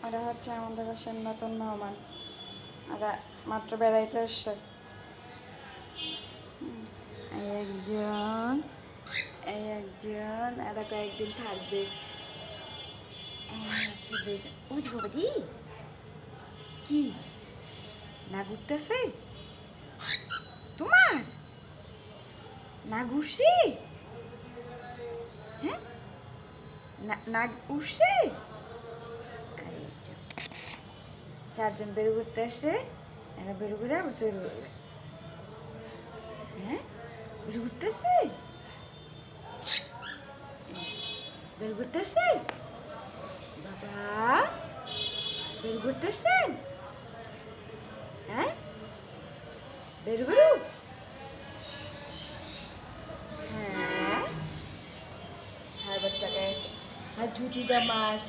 ওরা হচ্ছে আমাদের বাসার নতুন মেহমান। ওরা মাত্র বেড়াইতে আসছে। এই একজন এরা কয়েকদিন থাকবে। হচ্ছে দুজন। ও যে বাবাজি, কি না ঘুরতেছে তোমার? না ঘুরছে? হ্যাঁ, না উঠছে। আরে চারজন বেরো ঘুরতে আসছে, এরা বেরো ঘুরে আবার চলে যাবে। হ্যাঁ, বেরো ঘুরতেছে, বের ঘুরতে আসছে বাবা, বের ঘুরতে আসছেন? হ্যাঁ, বের বেরু। হ্যাঁ, হ্যাঁ, বাচ্চাকে আর ছুটিটা মাস